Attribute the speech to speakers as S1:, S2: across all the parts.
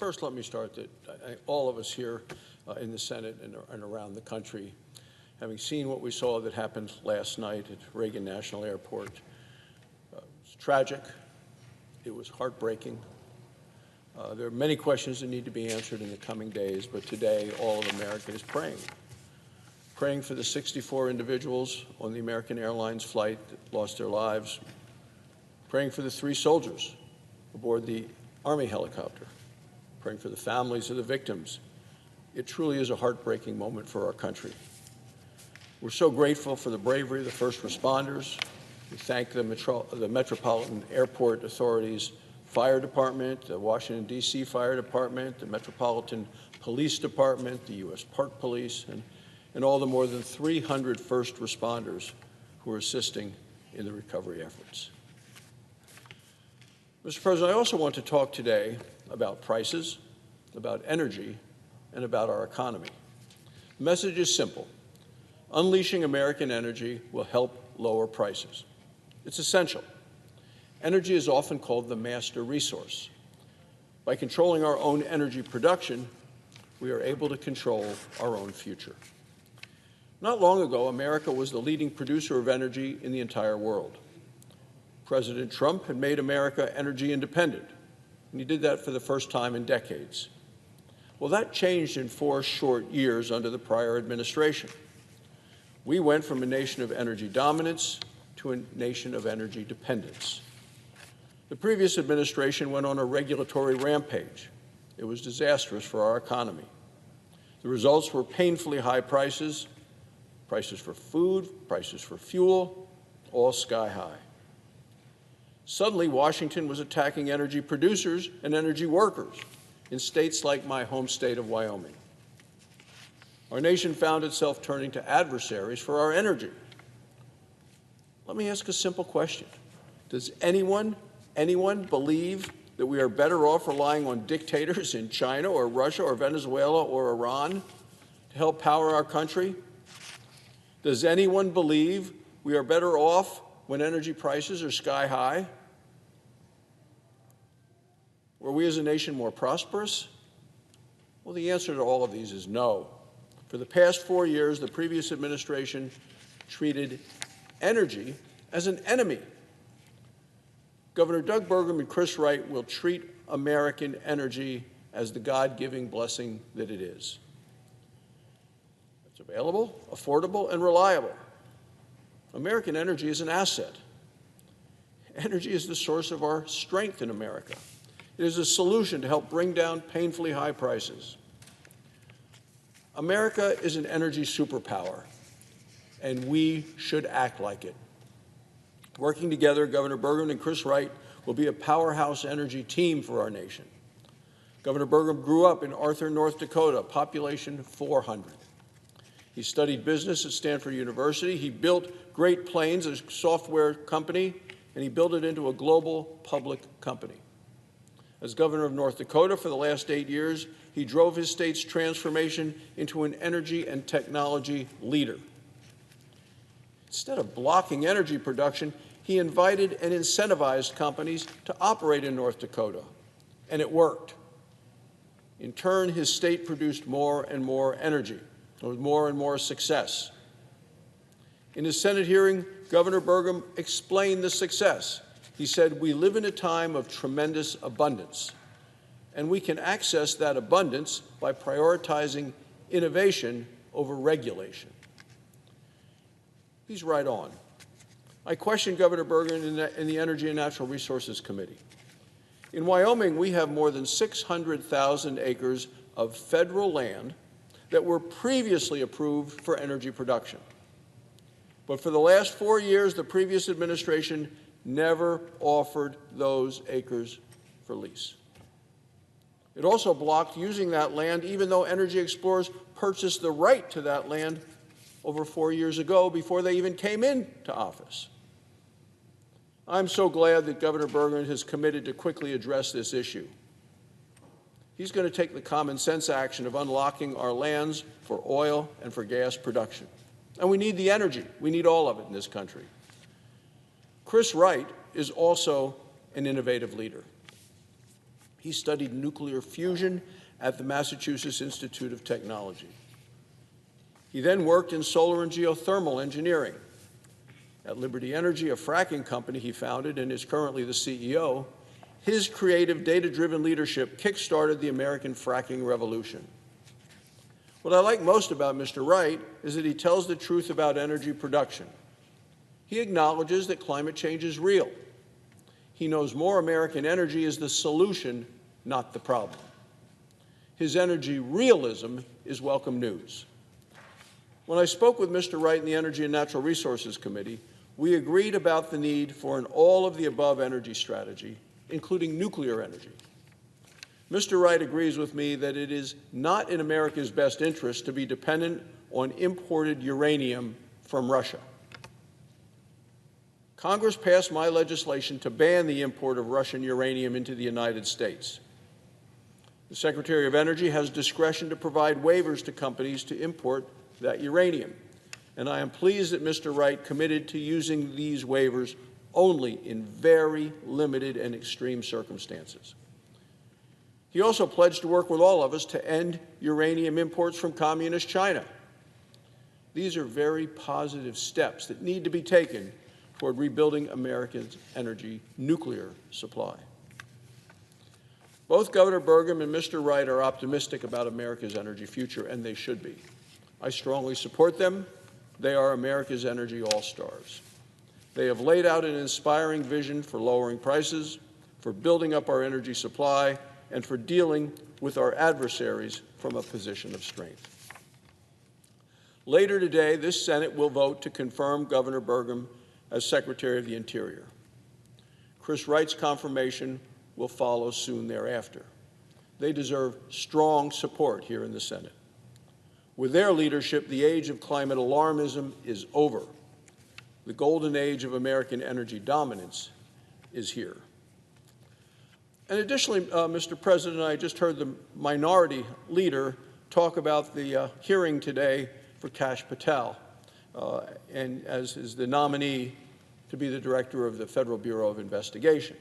S1: First, let me start that all of us here in the Senate and around the country, having seen what we saw that happened last night at Reagan National Airport, it's tragic. It was heartbreaking. There are many questions that need to be answered in the coming days, but today all of America is praying for the 64 individuals on the American Airlines flight that lost their lives, praying for the 3 soldiers aboard the Army helicopter, praying for the families of the victims. It truly is a heartbreaking moment for our country. We're so grateful for the bravery of the first responders. We thank the Metropolitan Airport Authority's Fire Department, the Washington, D.C. Fire Department, the Metropolitan Police Department, the U.S. Park Police, and all the more than 300 first responders who are assisting in the recovery efforts. Mr. President, I also want to talk today about prices, about energy, and about our economy. The message is simple. Unleashing American energy will help lower prices. It's essential. Energy is often called the master resource. By controlling our own energy production, we are able to control our own future. Not long ago, America was the leading producer of energy in the entire world. President Trump had made America energy independent, and he did that for the first time in decades. Well, that changed in 4 short years under the prior administration. We went from a nation of energy dominance to a nation of energy dependence. The previous administration went on a regulatory rampage. It was disastrous for our economy. The results were painfully high prices for food, prices for fuel, all sky high. Suddenly, Washington was attacking energy producers and energy workers in states like my home state of Wyoming. Our nation found itself turning to adversaries for our energy. Let me ask a simple question. Does anyone believe that we are better off relying on dictators in China or Russia or Venezuela or Iran to help power our country? Does anyone believe we are better off when energy prices are sky high? Were we as a nation more prosperous? Well, the answer to all of these is no. For the past 4 years, the previous administration treated energy as an enemy. Governor Doug Burgum and Chris Wright will treat American energy as the God-giving blessing that it is. It's available, affordable, and reliable. American energy is an asset. Energy is the source of our strength in America. It is a solution to help bring down painfully high prices. America is an energy superpower, and we should act like it. Working together, Governor Burgum and Chris Wright will be a powerhouse energy team for our nation. Governor Burgum grew up in Arthur, North Dakota, population 400. He studied business at Stanford University. He built Great Plains, a software company, and he built it into a global public company. As governor of North Dakota for the last 8 years, he drove his state's transformation into an energy and technology leader. Instead of blocking energy production, he invited and incentivized companies to operate in North Dakota, and it worked. In turn, his state produced more and more energy, with more and more success. In his Senate hearing, Governor Burgum explained the success. He said, "We live in a time of tremendous abundance, and we can access that abundance by prioritizing innovation over regulation." He's right on. I questioned Governor Burgum in the Energy and Natural Resources Committee. In Wyoming, we have more than 600,000 acres of federal land that were previously approved for energy production. But for the last 4 years, the previous administration never offered those acres for lease. It also blocked using that land, even though energy explorers purchased the right to that land over 4 years ago before they even came into office. I'm so glad that Governor Burgum has committed to quickly address this issue. He's going to take the common sense action of unlocking our lands for oil and for gas production. And we need the energy. We need all of it in this country. Chris Wright is also an innovative leader. He studied nuclear fusion at the Massachusetts Institute of Technology. He then worked in solar and geothermal engineering. At Liberty Energy, a fracking company he founded and is currently the CEO, his creative, data-driven leadership kick-started the American fracking revolution. What I like most about Mr. Wright is that he tells the truth about energy production. He acknowledges that climate change is real. He knows more American energy is the solution, not the problem. His energy realism is welcome news. When I spoke with Mr. Wright in the Energy and Natural Resources Committee, we agreed about the need for an all-of-the-above energy strategy, including nuclear energy. Mr. Wright agrees with me that it is not in America's best interest to be dependent on imported uranium from Russia. Congress passed my legislation to ban the import of Russian uranium into the United States. The Secretary of Energy has discretion to provide waivers to companies to import that uranium, and I am pleased that Mr. Wright committed to using these waivers only in very limited and extreme circumstances. He also pledged to work with all of us to end uranium imports from communist China. These are very positive steps that need to be taken toward rebuilding America's energy nuclear supply. Both Governor Burgum and Mr. Wright are optimistic about America's energy future, and they should be. I strongly support them. They are America's energy all-stars. They have laid out an inspiring vision for lowering prices, for building up our energy supply, and for dealing with our adversaries from a position of strength. Later today, this Senate will vote to confirm Governor Burgum as Secretary of the Interior. Chris Wright's confirmation will follow soon thereafter. They deserve strong support here in the Senate. With their leadership, the age of climate alarmism is over. The golden age of American energy dominance is here. And additionally, Mr. President, I just heard the minority leader talk about the hearing today for Kash Patel, and as is the nominee to be the director of the Federal Bureau of Investigation.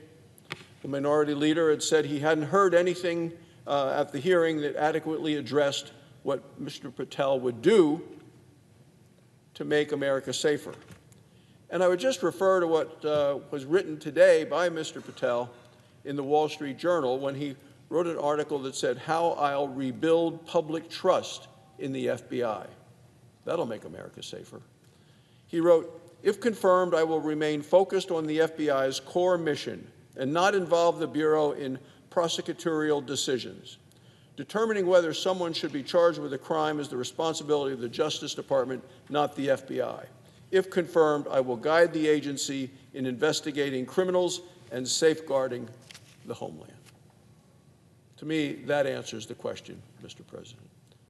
S1: The minority leader had said he hadn't heard anything at the hearing that adequately addressed what Mr. Patel would do to make America safer. And I would just refer to what was written today by Mr. Patel in the Wall Street Journal when he wrote an article that said, "How I'll Rebuild Public Trust in the FBI." That'll make America safer. He wrote, "If confirmed, I will remain focused on the FBI's core mission and not involve the Bureau in prosecutorial decisions. Determining whether someone should be charged with a crime is the responsibility of the Justice Department, not the FBI. If confirmed, I will guide the agency in investigating criminals and safeguarding the homeland." To me, that answers the question, Mr. President.